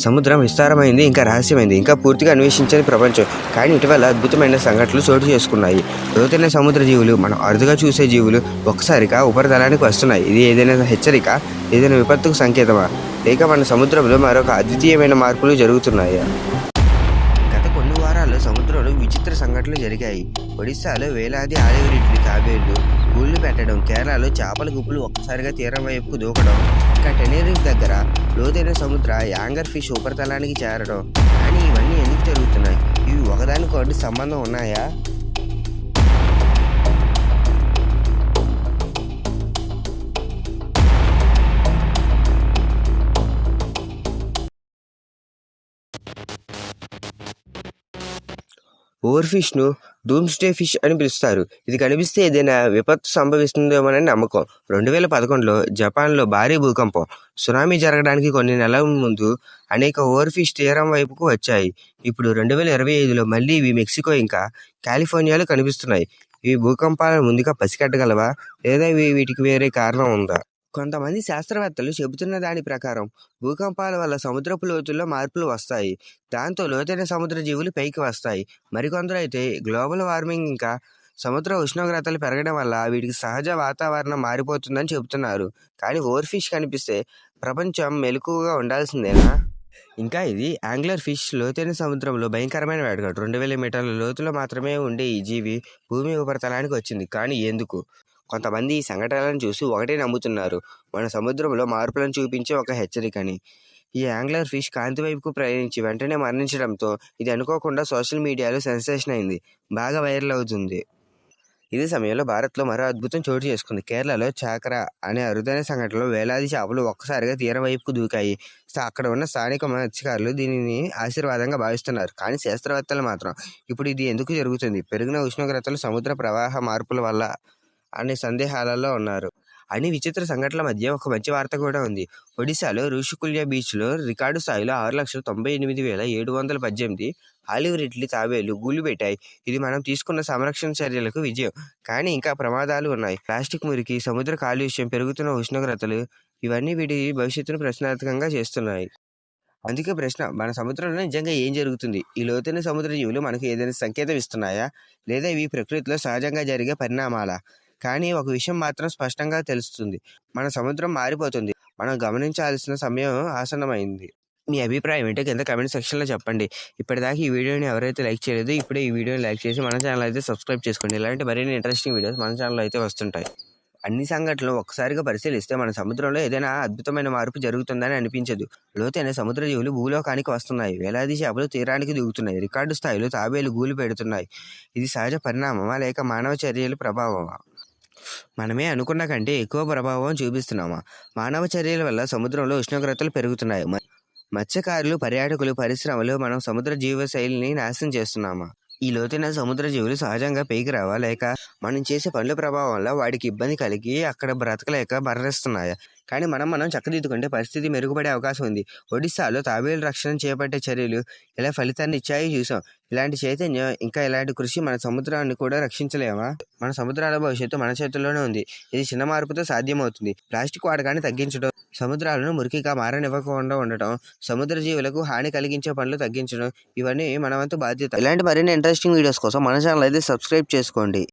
సముద్రం విస్తారమైంది, ఇంకా రహస్యమైంది, ఇంకా పూర్తిగా అన్వేషించని ప్రపంచం. కానీ ఇటీవల అద్భుతమైన సంఘటనలు చోటు చేసుకున్నాయి. లోతైన సముద్ర జీవులు, మనం అరుదుగా చూసే జీవులు ఒక్కసారిగా ఉపరితలానికి వస్తున్నాయి. ఇది ఏదైనా హెచ్చరిక, ఏదైనా విపత్తుకు సంకేతమా, లేక మన సముద్రంలో మరొక అద్వితీయమైన మార్పులు జరుగుతున్నాయా? గత కొన్ని వారాల్లో సముద్రంలో విచిత్ర సంఘటనలు జరిగాయి. ఒడిశాలో వేలాది ఆలివ్ తాబేళ్లు గూళ్లు పెట్టడం, కేరళలో చేపల గుంపులు ఒక్కసారిగా తీరం వైపుకు దూకడం, ఇంకా టెనేరిఫ్ దగ్గర లోతైన సముద్ర యాంగర్ ఫిష్ ఉపరితలానికి చేరడం. కానీ ఇవన్నీ ఎందుకు జరుగుతున్నాయి? ఇవి ఒకదానికొకటి సంబంధం ఉన్నాయా? ఓవర్ ఫిష్ను డూమ్స్డే ఫిష్ అని పిలుస్తారు. ఇది కనిపిస్తే ఏదైనా విపత్తు సంభవిస్తుందేమోనని నమ్మకం. 2011లో జపాన్లో భారీ భూకంపం, సునామీ జరగడానికి కొన్ని నెలల ముందు అనేక ఓవర్ ఫిష్ తీరం వైపుకు వచ్చాయి. ఇప్పుడు 2025లో మళ్ళీ ఇవి మెక్సికో ఇంకా కాలిఫోర్నియాలో కనిపిస్తున్నాయి. ఇవి భూకంపాలను ముందుగా పసిగట్టగలవా, లేదా వీటికి వేరే కారణం ఉందా? కొంతమంది శాస్త్రవేత్తలు చెబుతున్న దాని ప్రకారం భూకంపాల వల్ల సముద్రపు లోతుల్లో మార్పులు వస్తాయి. దాంతో లోతైన సముద్ర జీవులు పైకి వస్తాయి. మరికొందరు అయితే గ్లోబల్ వార్మింగ్ ఇంకా సముద్ర ఉష్ణోగ్రతలు పెరగడం వల్ల వీటికి సహజ వాతావరణం మారిపోతుందని చెబుతున్నారు. కానీ ఓవర్ ఫిష్ కనిపిస్తే ప్రపంచం మెలకువగా ఉండాల్సిందేనా? ఇంకా ఇది యాంగ్లర్ ఫిష్ లోతైన సముద్రంలో భయంకరమైన వేటగాడు. 2000 మీటర్ల లోతులో మాత్రమే ఉండే ఈ జీవి భూమి ఉపరితలానికి వచ్చింది. కానీ ఎందుకు? కొంతమంది ఈ సంఘటనలను చూసి ఒకటే నమ్ముతున్నారు, మన సముద్రంలో మార్పులను చూపించే ఒక హెచ్చరికని. ఈ యాంగ్లర్ ఫిష్ కాంతి వైపుకు ప్రయాణించి వెంటనే మరణించడంతో ఇది అనుకోకుండా సోషల్ మీడియాలో సెన్సేషన్ అయింది, బాగా వైరల్ అవుతుంది. ఇదే సమయంలో భారత్లో మరో అద్భుతం చోటు చేసుకుంది. కేరళలో చాకర అనే అరుదైన సంఘటనలో వేలాది చేపలు ఒక్కసారిగా తీరం వైపుకు దూకాయి. అక్కడ ఉన్న స్థానిక మత్స్యకారులు దీనిని ఆశీర్వాదంగా భావిస్తున్నారు. కానీ శాస్త్రవేత్తలు మాత్రం ఇప్పుడు ఇది ఎందుకు జరుగుతుంది, పెరిగిన ఉష్ణోగ్రతలు, సముద్ర ప్రవాహ మార్పుల వల్ల అనే సందేహాలలో ఉన్నారు. అన్ని విచిత్ర సంఘటనల మధ్య ఒక మంచి వార్త కూడా ఉంది. ఒడిశాలో ఋషికుల్య బీచ్లో రికార్డు స్థాయిలో 6,98,718 ఆలివ్ రిడ్లీ తాబేళ్లు గూళ్ళు పెట్టాయి. ఇది మనం తీసుకున్న సంరక్షణ చర్యలకు విజయం. కానీ ఇంకా ప్రమాదాలు ఉన్నాయి. ప్లాస్టిక్ మురికి, సముద్ర కాలుష్యం, పెరుగుతున్న ఉష్ణోగ్రతలు, ఇవన్నీ వీటి భవిష్యత్తును ప్రశ్నార్థకంగా చేస్తున్నాయి. అందుకే ప్రశ్న, మన సముద్రంలో నిజంగా ఏం జరుగుతుంది? ఈ లోతైన సముద్ర జీవులు మనకు ఏదైనా సంకేతం ఇస్తున్నాయా, లేదా ఇవి ప్రకృతిలో సహజంగా జరిగే పరిణామాలా? కానీ ఒక విషయం మాత్రం స్పష్టంగా తెలుస్తుంది, మన సముద్రం మారిపోతుంది. మనం గమనించాల్సిన సమయం ఆసన్నమైంది. మీ అభిప్రాయం ఏంటో కింద కామెంట్ సెక్షన్లో చెప్పండి. ఇప్పటిదాకా ఈ వీడియోని ఎవరైతే లైక్ చేయలేదో ఇప్పుడే ఈ వీడియోని లైక్ చేసి మన ఛానల్ అయితే సబ్స్క్రైబ్ చేసుకోండి. ఇలాంటి మరిన్ని ఇంట్రెస్టింగ్ వీడియోస్ మన ఛానల్లో అయితే వస్తుంటాయి. అన్ని సంఘటనలు ఒక్కసారిగా పరిశీలిస్తే మన సముద్రంలో ఏదైనా అద్భుతమైన మార్పు జరుగుతుందని అనిపించదు. లోతైన సముద్ర జీవులు భూలోకానికి వస్తున్నాయి. వేలాది చేపలు తీరానికి దిగుతున్నాయి. రికార్డు స్థాయిలో తాబేలు గూలు పెడుతున్నాయి. ఇది సహజ పరిణామమా, లేక మానవ చర్యల ప్రభావమా? మనమే అనుకున్న కంటే ఎక్కువ ప్రభావం చూపిస్తున్నామా? మానవ చర్యల వల్ల సముద్రంలో ఉష్ణోగ్రతలు పెరుగుతున్నాయి. మత్స్యకారులు, పర్యాటకులు, పరిశ్రమలు మనం సముద్ర జీవశైలిని నాశనం చేస్తున్నామా? ఈ లోతైన సముద్ర జీవులు సహజంగా పైకి రావా, లేక మనం చేసే పనుల ప్రభావం వల్ల వాటికి ఇబ్బంది కలిగి అక్కడ బ్రతకలేక మరణిస్తున్నాయా? కానీ మనం చక్కదిద్దుకుంటే పరిస్థితి మెరుగుపడే అవకాశం ఉంది. ఒడిశాలో తాబేలు రక్షణ చేపట్టే చర్యలు ఎలా ఫలితాన్ని ఇచ్చాయో చూసాం. ఇలాంటి చైతన్యం, ఇంకా ఇలాంటి కృషి మన సముద్రాన్ని కూడా రక్షించలేమా? మన సముద్రాల భవిష్యత్తు మన చేతుల్లోనే ఉంది. ఇది చిన్న మార్పుతో సాధ్యమవుతుంది. ప్లాస్టిక్ వాడకాన్ని తగ్గించడం, సముద్రాలను మురికిగా మారనివ్వకుండా ఉండటం, సముద్ర జీవులకు హాని కలిగించే పనులు తగ్గించడం, ఇవన్నీ మన వంతు బాధ్యత. ఇలాంటి మరిన్ని ఇంట్రెస్టింగ్ వీడియోస్ కోసం మన ఛానల్ అయితే సబ్స్క్రైబ్ చేసుకోండి.